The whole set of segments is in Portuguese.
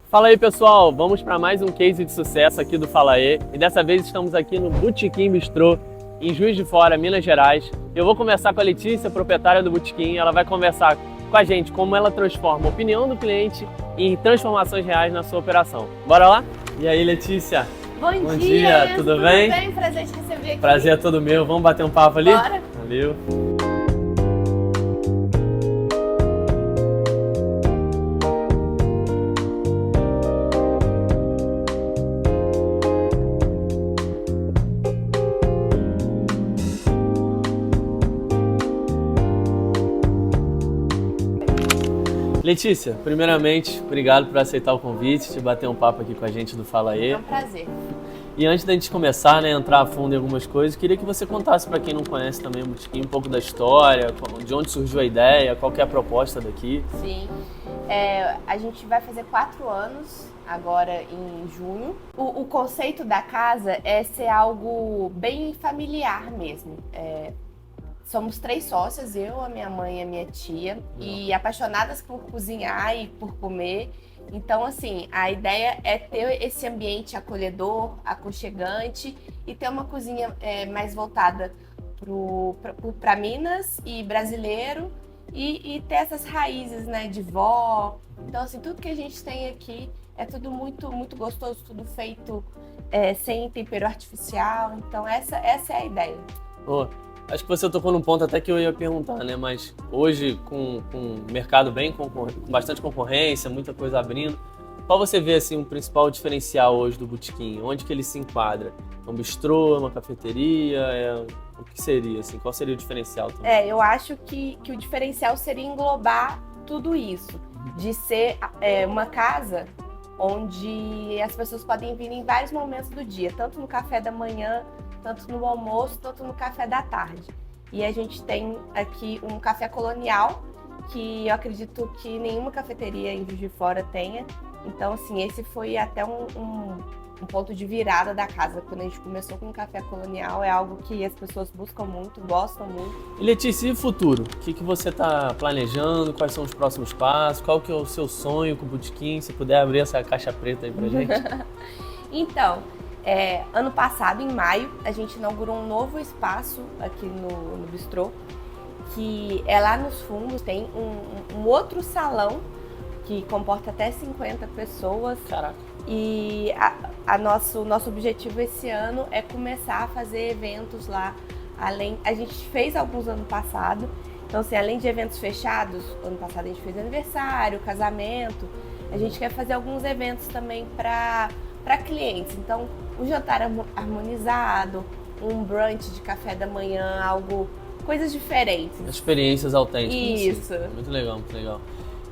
Fala aí, pessoal, vamos para mais um case de sucesso aqui do Fala aí. E dessa vez estamos aqui no Botequim Bistrô, em Juiz de Fora, Minas Gerais. Eu vou conversar com a Letícia, proprietária do Botequim. Ela vai conversar com a gente como ela transforma a opinião do cliente em transformações reais na sua operação. Bora lá? E aí, Letícia? Bom dia, tudo bem? Tudo bem, prazer te receber aqui. Prazer é todo meu. Vamos bater um papo ali? Bora. Valeu. Letícia, primeiramente, obrigado por aceitar o convite, de bater um papo aqui com a gente do Fala aí. É um prazer. E antes da gente começar, né, entrar a fundo em algumas coisas, queria que você contasse para quem não conhece também o Botequim um pouco da história, de onde surgiu a ideia, qual que é a proposta daqui. Sim, a gente vai fazer 4 anos agora em junho. O conceito da casa é ser algo bem familiar mesmo. Somos 3 sócias, eu, a minha mãe e a minha tia, e apaixonadas por cozinhar e por comer. Então, assim, a ideia é ter esse ambiente acolhedor, aconchegante e ter uma cozinha mais voltada para Minas e brasileiro e ter essas raízes, né, de vó. Então, assim, tudo que a gente tem aqui é tudo muito, muito gostoso, tudo feito sem tempero artificial. Então, essa é a ideia. Acho que você tocou num ponto até que eu ia perguntar, né? Mas hoje, com o mercado com bastante concorrência, muita coisa abrindo, qual você vê assim, o principal diferencial hoje do Botequim? Onde que ele se enquadra? É um bistrô, é uma cafeteria? O que seria? Assim? Qual seria o diferencial também? Eu acho que o diferencial seria englobar tudo isso. De ser uma casa onde as pessoas podem vir em vários momentos do dia, tanto no café da manhã, tanto no almoço, tanto no café da tarde. E a gente tem aqui um café colonial, que eu acredito que nenhuma cafeteria em Juiz de Fora tenha. Então, assim, esse foi até um ponto de virada da casa. Quando a gente começou com o café colonial, é algo que as pessoas buscam muito, gostam muito. E Letícia, e o futuro? O que você está planejando? Quais são os próximos passos? Qual que é o seu sonho com o Botequim? Se puder abrir essa caixa preta aí pra gente. Então, ano passado, em maio, a gente inaugurou um novo espaço aqui no Bistrô, que é lá nos fundos, tem um outro salão que comporta até 50 pessoas. Caraca. E nosso objetivo esse ano é começar a fazer eventos lá. A gente fez alguns ano passado, então assim, além de eventos fechados, ano passado a gente fez aniversário, casamento, a gente quer fazer alguns eventos também para clientes. Então, um jantar harmonizado, um brunch de café da manhã, coisas diferentes. Experiências autênticas. Isso. Assim. Muito legal, muito legal.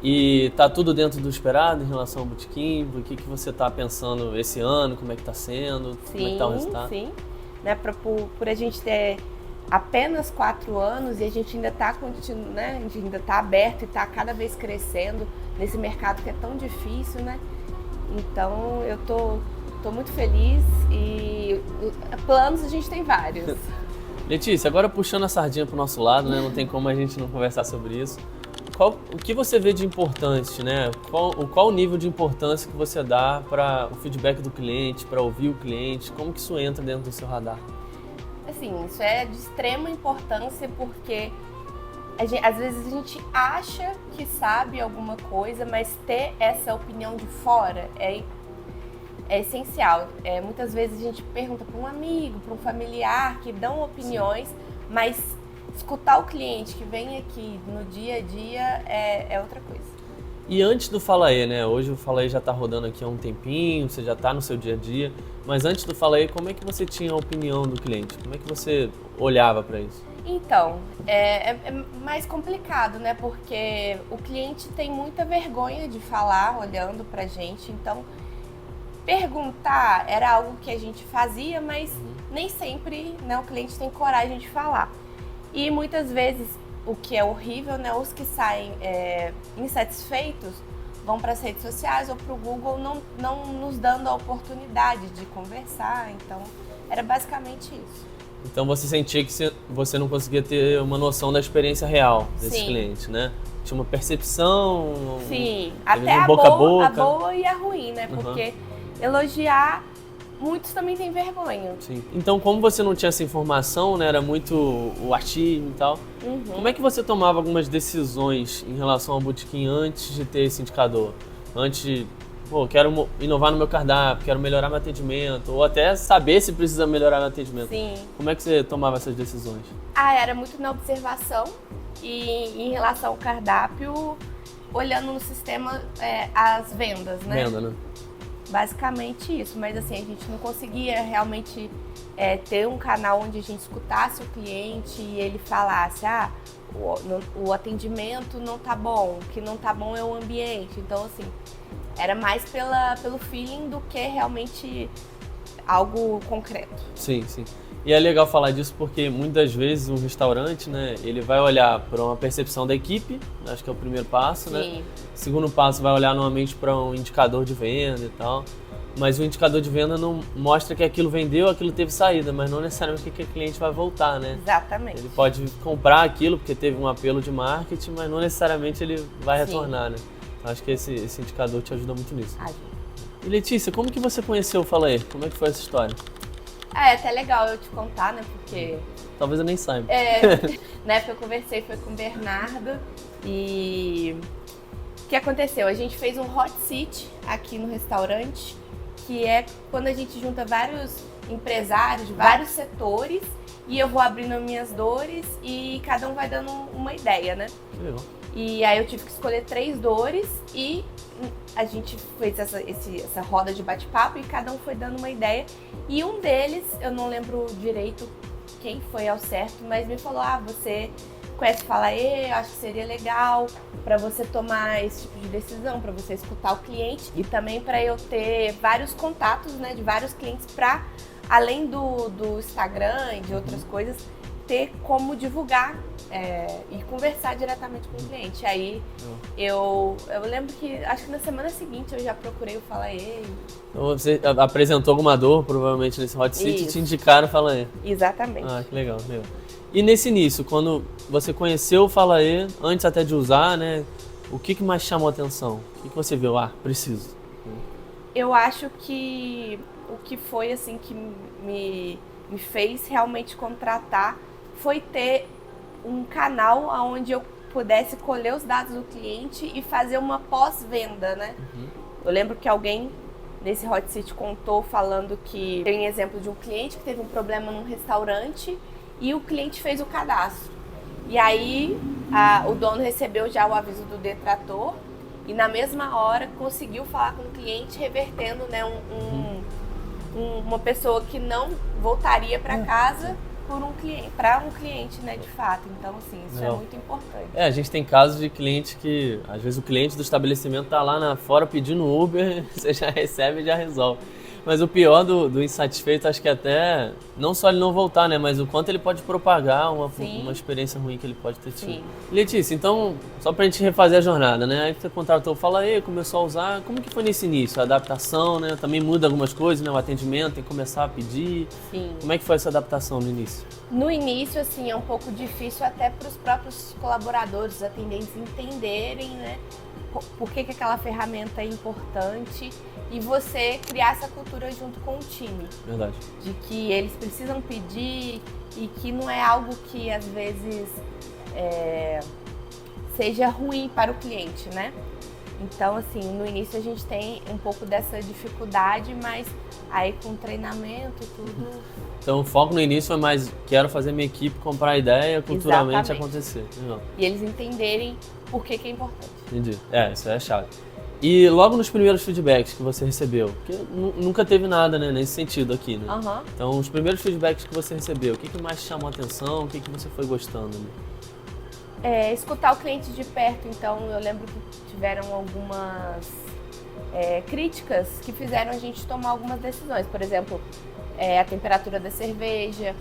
E tá tudo dentro do esperado em relação ao Botequim? O que você tá pensando esse ano? Como é que tá sendo? Sim, como é que tá o resultado? Sim, né, por a gente ter apenas 4 anos e a gente ainda tá né, a gente ainda tá aberto e tá cada vez crescendo nesse mercado que é tão difícil, né? Então eu tô muito feliz e planos a gente tem vários. Letícia, agora puxando a sardinha pro nosso lado, né? Não tem como a gente não conversar sobre isso. O que você vê de importante, né? Qual o nível de importância que você dá para o feedback do cliente, para ouvir o cliente? Como que isso entra dentro do seu radar? Assim, isso é de extrema importância porque às vezes a gente acha que sabe alguma coisa, mas ter essa opinião de fora é essencial. Muitas vezes a gente pergunta para um amigo, para um familiar que dão opiniões, mas escutar o cliente que vem aqui no dia a dia é outra coisa. E antes do Fala aí, né? Hoje o Fala aí já está rodando aqui há um tempinho, você já está no seu dia a dia, mas antes do Fala aí, como é que você tinha a opinião do cliente? Como é que você olhava para isso? Então, é mais complicado, né? Porque o cliente tem muita vergonha de falar olhando pra gente, então perguntar era algo que a gente fazia, mas nem sempre, né, o cliente tem coragem de falar. E muitas vezes, o que é horrível, né, os que saem insatisfeitos vão para as redes sociais ou para o Google não nos dando a oportunidade de conversar. Então, era basicamente isso. Então você sentia que você não conseguia ter uma noção da experiência real desses Sim. clientes, né? tinha uma percepção? Sim, Teve até um a boca a boa, boca? a boa e a ruim, né? Porque elogiar, muitos também têm vergonha. Sim. Então, como você não tinha essa informação, né, era muito o achismo e tal, como é que você tomava algumas decisões em relação ao botequim antes de ter esse indicador? Antes de, pô, quero inovar no meu cardápio, quero melhorar meu atendimento, ou até saber se precisa melhorar meu atendimento. Sim. Como é que você tomava essas decisões? Era muito na observação e em relação ao cardápio, olhando no sistema as vendas, né? Venda, né? Basicamente isso, mas assim, a gente não conseguia realmente ter um canal onde a gente escutasse o cliente e ele falasse, o atendimento não tá bom, o que não tá bom é o ambiente. Então, assim, era mais pelo feeling do que realmente algo concreto. Sim, sim. E é legal falar disso porque muitas vezes um restaurante, né, ele vai olhar para uma percepção da equipe, acho que é o primeiro passo, né? Sim. Segundo passo, vai olhar normalmente para um indicador de venda e tal. Mas o indicador de venda não mostra que aquilo vendeu, aquilo teve saída, mas não necessariamente que aquele cliente vai voltar, né? Exatamente. Ele pode comprar aquilo porque teve um apelo de marketing, mas não necessariamente ele vai retornar, né? Então, acho que esse indicador te ajuda muito nisso. E Letícia, como que você conheceu o Fala Aí? Como é que foi essa história? É até legal eu te contar, né? Porque Talvez eu nem saiba. na época eu conversei foi com o Bernardo e o que aconteceu? A gente fez um hot seat aqui no restaurante, que é quando a gente junta vários empresários de vários setores e eu vou abrindo as minhas dores e cada um vai dando uma ideia, né? Que legal. E aí eu tive que escolher 3 dores e a gente fez essa roda de bate-papo e cada um foi dando uma ideia. E um deles, eu não lembro direito quem foi ao certo, mas me falou, você conhece Fala Aí, acho que seria legal para você tomar esse tipo de decisão, para você escutar o cliente e também para eu ter vários contatos, né, de vários clientes para, além do Instagram e de outras coisas, ter como divulgar e conversar diretamente com o cliente. Aí eu lembro que, acho que na semana seguinte eu já procurei o Fala Aí. Então você apresentou alguma dor, provavelmente, nesse hot seat e te indicaram o Fala Aí. Exatamente. Que legal, legal. E nesse início, quando você conheceu o Fala Aí, antes até de usar, né, o que mais chamou a atenção? O que você viu? Preciso. Eu acho que o que foi, assim, que me fez realmente contratar foi ter um canal onde eu pudesse colher os dados do cliente e fazer uma pós-venda, né? Eu lembro que alguém nesse hot seat contou falando que tem exemplo de um cliente que teve um problema num restaurante e o cliente fez o cadastro. E aí o dono recebeu já o aviso do detrator e na mesma hora conseguiu falar com o cliente revertendo, né, uma pessoa que não voltaria para casa para um cliente, né, de fato. Então, assim, isso é muito importante. A gente tem casos de cliente que, às vezes, o cliente do estabelecimento tá lá fora pedindo Uber, você já recebe e já resolve. Mas o pior do insatisfeito, acho que até, não só ele não voltar, né, mas o quanto ele pode propagar uma experiência ruim que ele pode ter tido. Sim. Letícia, então, só pra gente refazer a jornada, né, aí você contratou o Fala Aí, começou a usar, como que foi nesse início? A adaptação, né, também muda algumas coisas, né, o atendimento, tem que começar a pedir. Sim. Como é que foi essa adaptação no início? No início, assim, é um pouco difícil até para os próprios colaboradores, os atendentes entenderem, né, por que aquela ferramenta é importante e você criar essa cultura junto com o time. Verdade. De que eles precisam pedir e que não é algo que às vezes seja ruim para o cliente, né? Então, assim, no início a gente tem um pouco dessa dificuldade, mas aí com treinamento e tudo... Então o foco no início foi mais, quero fazer minha equipe comprar a ideia, culturalmente Exatamente. acontecer. Legal. E eles entenderem por que é importante. Entendi. Isso é a chave. E logo nos primeiros feedbacks que você recebeu, porque nunca teve nada, né, nesse sentido aqui, né? Então os primeiros feedbacks que você recebeu, o que mais chamou a atenção, o que você foi gostando? Né? Escutar o cliente de perto, então eu lembro que tiveram críticas que fizeram a gente tomar algumas decisões. Por exemplo, a temperatura da cerveja,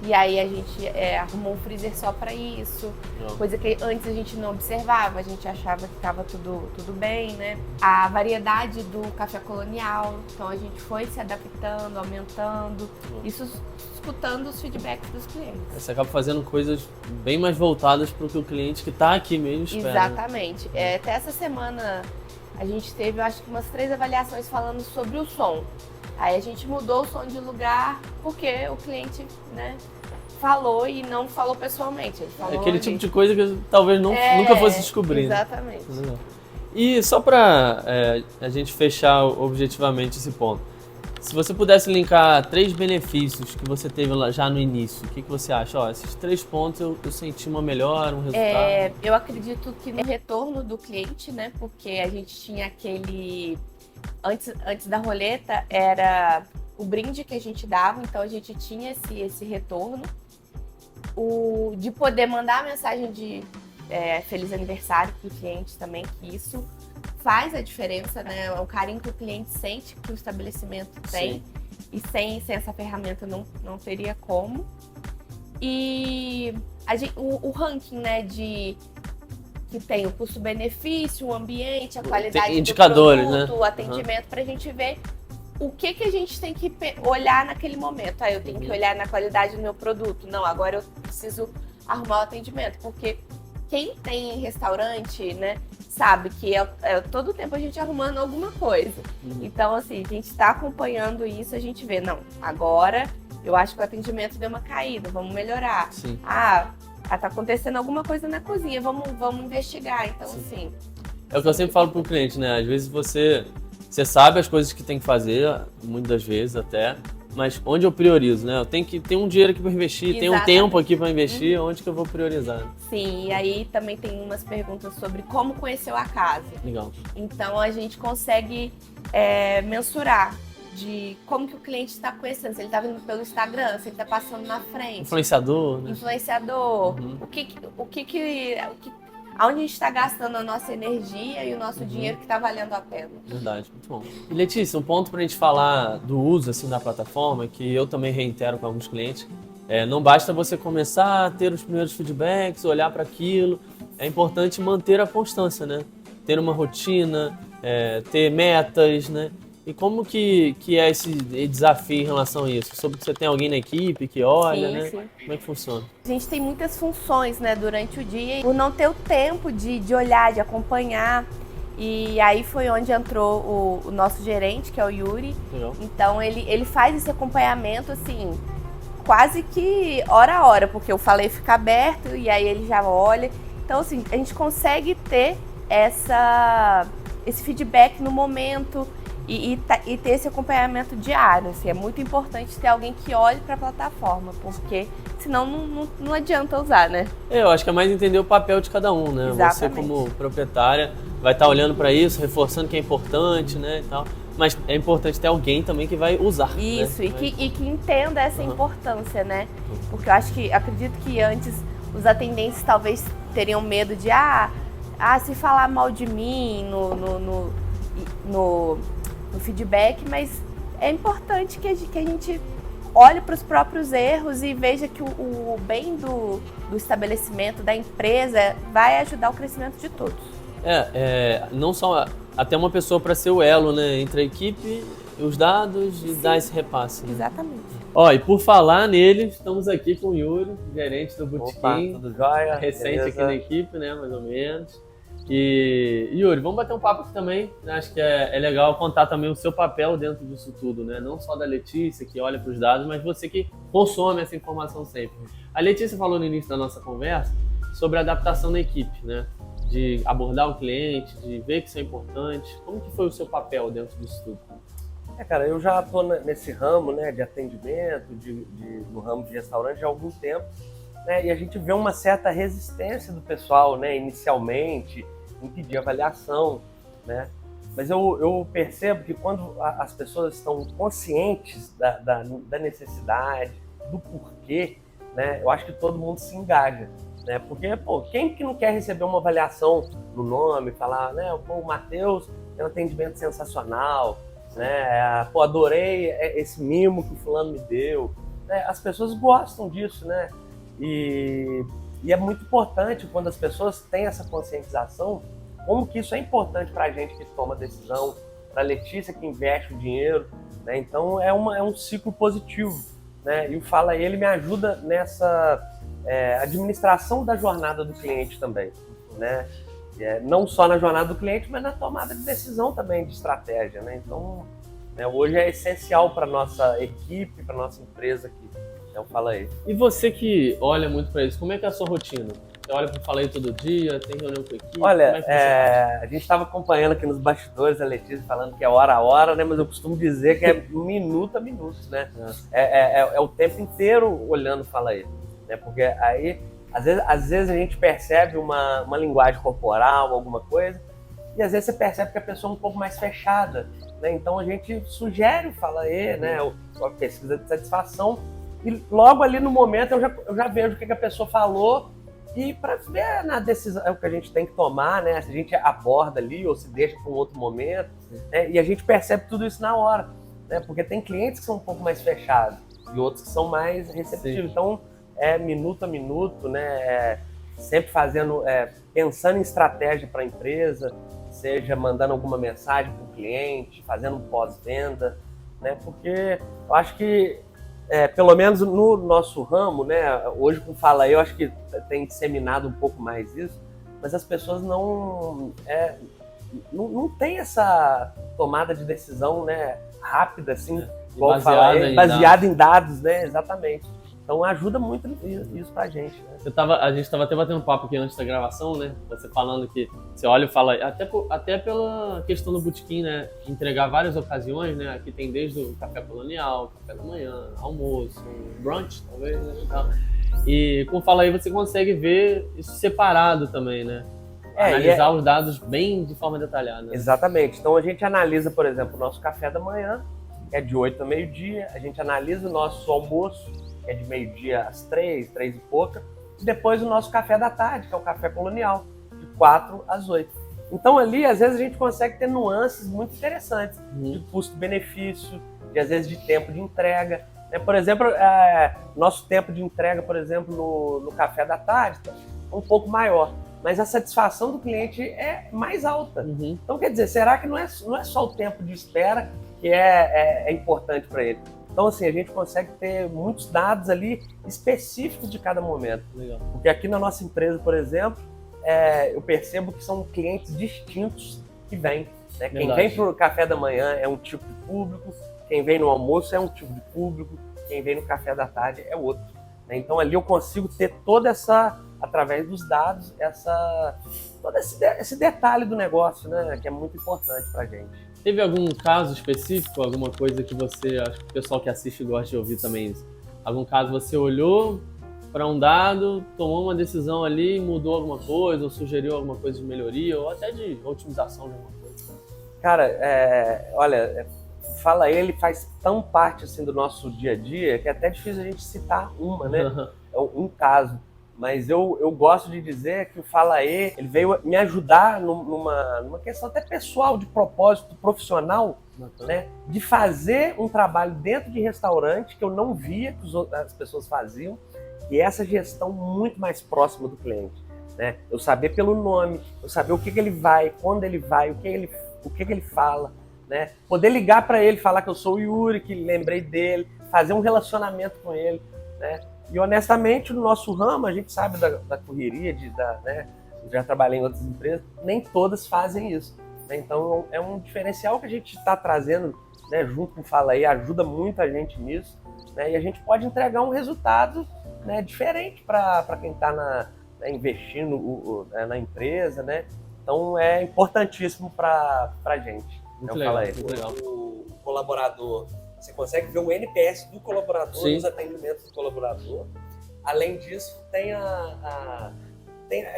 e aí a gente arrumou um freezer só para isso, coisa que antes a gente não observava, a gente achava que estava tudo bem, né? A variedade do café colonial, então a gente foi se adaptando, aumentando, isso escutando os feedbacks dos clientes. Você acaba fazendo coisas bem mais voltadas para o que o cliente que está aqui mesmo espera. Exatamente. Até essa semana a gente teve, eu acho que umas 3 avaliações falando sobre o som. Aí a gente mudou o som de lugar porque o cliente, né, falou e não falou pessoalmente. Ele falou aquele tipo de coisa que talvez nunca fosse descobrir. Exatamente. Né? E só para a gente fechar objetivamente esse ponto, se você pudesse linkar 3 benefícios que você teve já no início, o que você acha? Esses 3 pontos eu senti uma melhora, um resultado. Eu acredito que no retorno do cliente, né, porque a gente tinha aquele... Antes da roleta era o brinde que a gente dava, então a gente tinha esse retorno. De poder mandar a mensagem de feliz aniversário para o cliente também, que isso faz a diferença, né? É o carinho que o cliente sente que o estabelecimento tem. Sim. E sem essa ferramenta não teria como. E o ranking, né, que tem o custo-benefício, o ambiente, a qualidade do produto, o atendimento, para a gente ver o que a gente tem que olhar naquele momento. Eu tenho que olhar na qualidade do meu produto. Não, agora eu preciso arrumar o atendimento, porque quem tem restaurante, né, sabe que todo tempo a gente arrumando alguma coisa. Então, assim, a gente está acompanhando isso, a gente vê, não, agora eu acho que o atendimento deu uma caída, vamos melhorar. Sim. Tá acontecendo alguma coisa na cozinha, vamos investigar. Então, sim, assim... É o que eu sempre falo pro cliente, né? Às vezes você sabe as coisas que tem que fazer, muitas das vezes até, mas onde eu priorizo, né? Eu tenho que ter um dinheiro aqui para investir, tenho um tempo aqui para investir, onde que eu vou priorizar? Sim, e aí também tem umas perguntas sobre como conheceu a casa. Legal. Então, a gente consegue mensurar de como que o cliente está conhecendo, se ele está vindo pelo Instagram, se ele está passando na frente. Influenciador, né? Influenciador. Aonde a gente está gastando a nossa energia e o nosso dinheiro que está valendo a pena. Verdade, muito bom. E Letícia, um ponto para a gente falar do uso assim, da plataforma, que eu também reitero com alguns clientes, não basta você começar a ter os primeiros feedbacks, olhar para aquilo, é importante manter a constância, né? Ter uma rotina, ter metas, né? E como que é esse desafio em relação a isso? Sobre que você tem alguém na equipe que olha, sim, né? Sim. Como é que funciona? A gente tem muitas funções, né, durante o dia, por não ter o tempo de olhar, de acompanhar. E aí foi onde entrou o nosso gerente, que é o Yuri. Legal. Então ele faz esse acompanhamento, assim, quase que hora a hora, porque eu falei fica aberto e aí ele já olha. Então, assim, a gente consegue ter esse feedback no momento. E ter esse acompanhamento diário, assim, é muito importante ter alguém que olhe para a plataforma, porque senão não adianta usar, né? Eu acho que é mais entender o papel de cada um, né? Exatamente. Você como proprietária vai estar olhando para isso, reforçando que é importante, né, e tal. Mas é importante ter alguém também que vai usar. Isso, né? e que entenda essa importância, né? Porque eu acredito que antes os atendentes talvez teriam medo de se falar mal de mim no feedback, mas é importante que a gente olhe para os próprios erros e veja que o bem do estabelecimento, da empresa, vai ajudar o crescimento de todos. Não só até uma pessoa para ser o elo, né, entre a equipe, os dados e dar esse repasse. Né? Exatamente. E por falar nele, estamos aqui com o Yuri, gerente do Botequim. Opa, tudo jóia? Recente Beleza? aqui na equipe, né, mais ou menos. E Yuri, vamos bater um papo aqui também, né? Acho que é legal contar também o seu papel dentro disso tudo, né? Não só da Letícia, que olha para os dados, mas você que consome essa informação sempre. A Letícia falou no início da nossa conversa sobre a adaptação da equipe, né? De abordar o cliente, de ver que isso é importante. Como que foi o seu papel dentro disso tudo? Cara, eu já estou nesse ramo, né, de atendimento, no ramo de restaurante há algum tempo, né? E a gente vê uma certa resistência do pessoal, né, inicialmente, em pedir avaliação, né? Mas eu percebo que quando as pessoas estão conscientes da necessidade, do porquê, né? Eu acho que todo mundo se engaja, né? Porque, quem que não quer receber uma avaliação no nome, falar, né? O Matheus tem um atendimento sensacional, né? Pô, adorei esse mimo que o fulano me deu. Né? As pessoas gostam disso, né? E é muito importante quando as pessoas têm essa conscientização, como que isso é importante para a gente que toma decisão, para a Letícia que investe o dinheiro, né? Então é um ciclo positivo, né? E o Fala Ele me ajuda nessa administração da jornada do cliente também, né? Não só na jornada do cliente, mas na tomada de decisão também, de estratégia, né? Então, hoje é essencial para nossa equipe, para nossa empresa aqui. Então, Fala Aí. E você que olha muito para isso, como é que é a sua rotina? Você olha para o Fala Aí todo dia, tem reunião com a equipe? Olha, a gente estava acompanhando aqui nos bastidores a Letícia falando que é hora a hora, né? Mas eu costumo dizer que é minuto a minuto, né? É o tempo inteiro olhando o Fala Aí, né? Porque aí, às vezes a gente percebe uma linguagem corporal, alguma coisa, e às vezes você percebe que a pessoa é um pouco mais fechada, né? Então a gente sugere o Fala Aí, né? A pesquisa de satisfação, e logo ali no momento eu já vejo o que a pessoa falou, e para ver na decisão o que a gente tem que tomar, né? Se a gente aborda ali ou se deixa para um outro momento, né? E a gente percebe tudo isso na hora, né? Porque tem clientes que são um pouco mais fechados e outros que são mais receptivos. Sim. Então é minuto a minuto, né? Sempre pensando em estratégia para a empresa, seja mandando alguma mensagem para o cliente, fazendo um pós-venda, né? Porque eu acho que pelo menos no nosso ramo, né, hoje com Fala Aí, eu acho que tem disseminado um pouco mais isso, mas as pessoas não têm essa tomada de decisão, né, rápida, assim, igual Fala Aí, baseada em dados, né, exatamente. Então ajuda muito isso pra gente, né? A gente estava até batendo um papo aqui antes da gravação, né? Você falando que você olha e fala, até pela questão do botequim, né? Entregar várias ocasiões, né? Aqui tem desde o café colonial, café da manhã, almoço, brunch, talvez, né? E com Fala Aí você consegue ver isso separado também, né? Analisar os dados bem de forma detalhada. Né? Exatamente. Então a gente analisa, por exemplo, o nosso café da manhã, que é de 8 a meio-dia, a gente analisa o nosso almoço, que é de meio-dia às 3 e pouca, e depois o nosso café da tarde, que é o café colonial, de 4 às 8. Então ali, às vezes, a gente consegue ter nuances muito interessantes, de custo-benefício, às vezes de tempo de entrega. Por exemplo, nosso tempo de entrega, por exemplo, no café da tarde, é um pouco maior, mas a satisfação do cliente é mais alta. Então, quer dizer, será que não é só o tempo de espera que é importante para ele? Então, assim, a gente consegue ter muitos dados ali específicos de cada momento. Legal. Porque aqui na nossa empresa, por exemplo, eu percebo que são clientes distintos que vêm. Né? Quem vem para o café da manhã é um tipo de público, quem vem no almoço é um tipo de público, quem vem no café da tarde é outro. Né? Então, ali eu consigo ter toda essa, através dos dados, todo esse detalhe do negócio, né? Que é muito importante para a gente. Teve algum caso específico, alguma coisa que você, acho que o pessoal que assiste gosta de ouvir também isso, algum caso você olhou para um dado, tomou uma decisão ali, mudou alguma coisa, ou sugeriu alguma coisa de melhoria, ou até de otimização de alguma coisa? Cara, olha, Fala Aí, ele faz tão parte assim, do nosso dia a dia, que é até difícil a gente citar uma, né? Um caso. Mas eu gosto de dizer que o Fala Aí, ele veio me ajudar numa questão até pessoal, de propósito profissional, né? De fazer um trabalho dentro de restaurante que eu não via que as pessoas faziam, e essa gestão muito mais próxima do cliente. Né? Eu saber pelo nome, eu saber o que ele vai, quando ele vai, o que ele fala. Né? Poder ligar para ele, falar que eu sou o Yuri, que lembrei dele, fazer um relacionamento com ele. Né? E honestamente, no nosso ramo, a gente sabe da correria, né? Já trabalhei em outras empresas, nem todas fazem isso. Né? Então é um diferencial que a gente está trazendo, né, junto com o Fala Aí, ajuda muito a gente nisso. Né? E a gente pode entregar um resultado, né, diferente para quem está investindo na empresa. Né? Então é importantíssimo para a gente. Muito legal, Fala Aí. Muito legal. O colaborador, você consegue ver o NPS do colaborador, sim, os atendimentos do colaborador. Além disso, a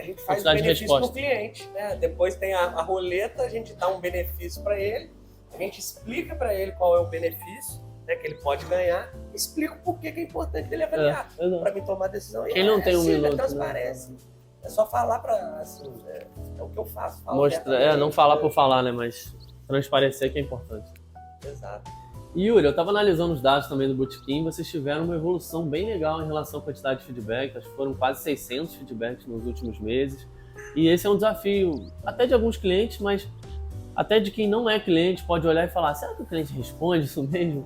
gente faz um benefício para o cliente. Né? Depois tem a roleta, a gente dá um benefício para ele, a gente explica para ele qual é o benefício, né, que ele pode ganhar, explica o porquê que é importante ele avaliar, para mim tomar a decisão. Quem não tem um minuto, é transparência. Né? É só falar para, assim, é o que eu faço. Mostra, não falar por falar, né, mas transparecer que é importante. Exato. E Yuri, eu estava analisando os dados também do Botequim, vocês tiveram uma evolução bem legal em relação à quantidade de feedback, acho que foram quase 600 feedbacks nos últimos meses, e esse é um desafio até de alguns clientes, mas até de quem não é cliente pode olhar e falar, será que o cliente responde isso mesmo?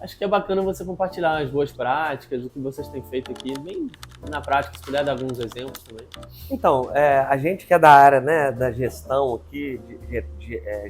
Acho que é bacana você compartilhar as boas práticas, o que vocês têm feito aqui, bem na prática, se puder dar alguns exemplos também. Então, a gente que é da área, né, da gestão aqui,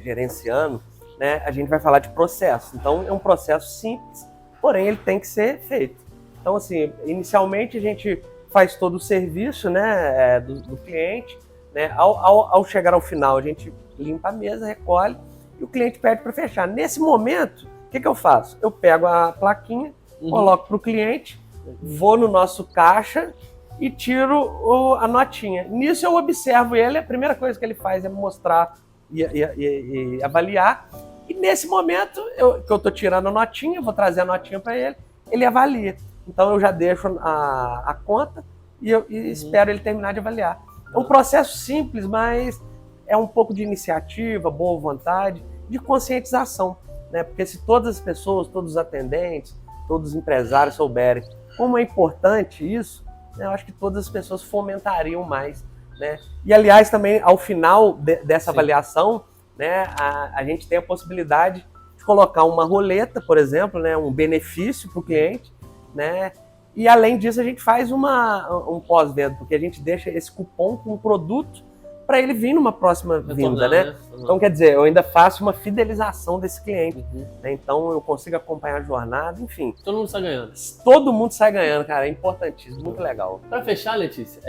gerenciando, né, a gente vai falar de processo. Então, é um processo simples, porém ele tem que ser feito. Então, assim, inicialmente a gente faz todo o serviço, né, do cliente, né, ao chegar ao final a gente limpa a mesa, recolhe e o cliente pede para fechar. Nesse momento, o que eu faço? Eu pego a plaquinha, coloco para o cliente, vou no nosso caixa e tiro a notinha. Nisso eu observo ele, a primeira coisa que ele faz é mostrar e avaliar. E nesse momento que eu estou tirando a notinha, vou trazer a notinha para ele avalia. Então eu já deixo a conta e espero ele terminar de avaliar. É um processo simples, mas é um pouco de iniciativa, boa vontade, de conscientização. Né? Porque se todas as pessoas, todos os atendentes, todos os empresários souberem como é importante isso, né, eu acho que todas as pessoas fomentariam mais. Né? E, aliás, também, ao final dessa avaliação, né, a gente tem a possibilidade de colocar uma roleta, por exemplo, né, um benefício para o cliente, né? E, além disso, a gente faz um pós-venda, porque a gente deixa esse cupom com um produto para ele vir numa próxima vinda, né? Então, quer dizer, eu ainda faço uma fidelização desse cliente. Né? Então, eu consigo acompanhar a jornada, enfim. Todo mundo sai ganhando. Todo mundo sai ganhando, cara. É importantíssimo, muito legal. Para fechar, Letícia,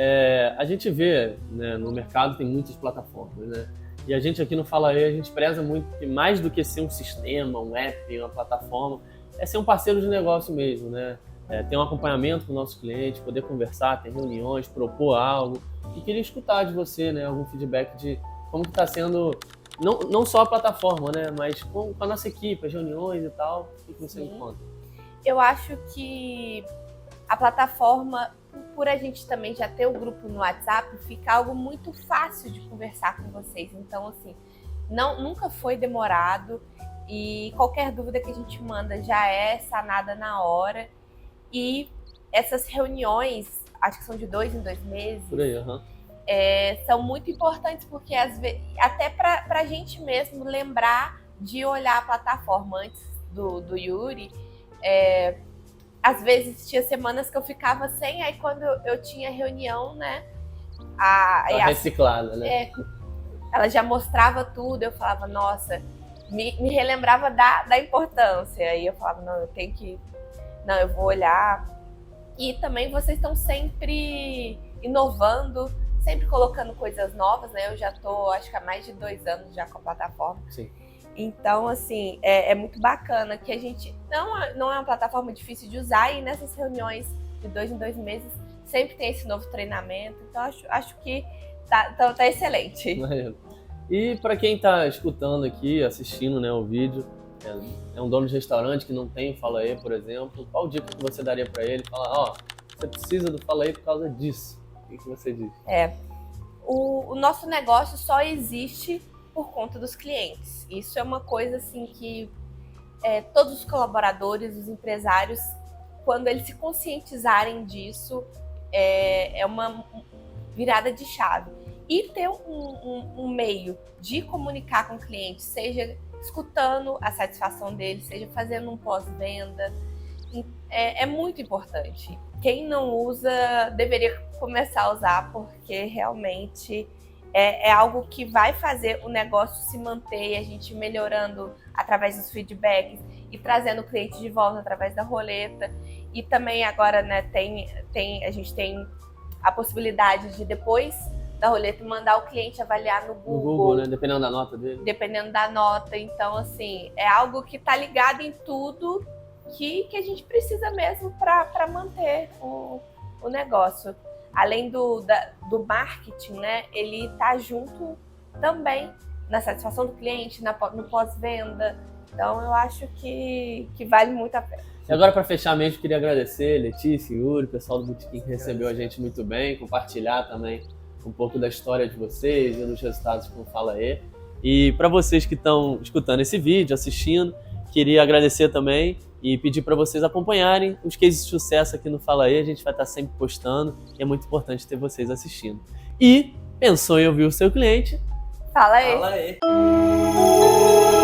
a gente vê, né, no mercado tem muitas plataformas, né? E a gente aqui no Fala Aí, a gente preza muito que mais do que ser um sistema, um app, uma plataforma, é ser um parceiro de negócio mesmo, né? Ter um acompanhamento com o nosso cliente, poder conversar, ter reuniões, propor algo. E queria escutar de você, né, algum feedback de como que está sendo, não só a plataforma, né, mas com a nossa equipe, as reuniões e tal. O que você me conta? Eu acho que a plataforma, por a gente também já ter o grupo no WhatsApp, fica algo muito fácil de conversar com vocês. Então, assim, nunca foi demorado e qualquer dúvida que a gente manda já é sanada na hora. E essas reuniões, acho que são de 2 em 2 meses, por aí, são muito importantes porque às vezes, até para a gente mesmo lembrar de olhar a plataforma antes do Yuri. Às vezes tinha semanas que eu ficava sem, aí quando eu tinha reunião, né? Reciclada, né? Ela já mostrava tudo, eu falava, nossa, me relembrava da importância. Aí eu falava, não, eu vou olhar. E também vocês estão sempre inovando, sempre colocando coisas novas, né? Eu já tô, acho que há mais de 2 anos já com a plataforma. Sim. Então, assim, é muito bacana que a gente não é uma plataforma difícil de usar e nessas reuniões de 2 em 2 meses sempre tem esse novo treinamento. Então, acho que tá excelente. E para quem está escutando aqui, assistindo, né, o vídeo, é um dono de restaurante que não tem Fala Aí, por exemplo, qual dica que você daria para ele? Fala, você precisa do Fala Aí por causa disso. O que você diz? O nosso negócio só existe por conta dos clientes. Isso é uma coisa assim que todos os colaboradores, os empresários, quando eles se conscientizarem disso, é uma virada de chave. E ter um meio de comunicar com o cliente, seja escutando a satisfação dele, seja fazendo um pós-venda, é muito importante. Quem não usa deveria começar a usar, porque realmente é algo que vai fazer o negócio se manter e a gente melhorando através dos feedbacks e trazendo o cliente de volta através da roleta. E também agora, né, a gente tem a possibilidade de depois da roleta mandar o cliente avaliar no Google. No Google, né? Dependendo da nota dele. Dependendo da nota. Então, assim, é algo que está ligado em tudo que a gente precisa mesmo para manter o negócio. Além do marketing, né? Ele está junto também na satisfação do cliente, no pós-venda. Então, eu acho que vale muito a pena. E agora, para fechar mesmo, queria agradecer Letícia e Yuri, o pessoal do Botequim que recebeu a gente muito bem, compartilhar também um pouco da história de vocês e dos resultados com o Fala Aí. E para vocês que estão escutando esse vídeo, assistindo, queria agradecer também e pedir para vocês acompanharem os cases de sucesso aqui no Fala Aí. A gente vai estar sempre postando e é muito importante ter vocês assistindo. E pensou em ouvir o seu cliente? Fala aí. Fala aí.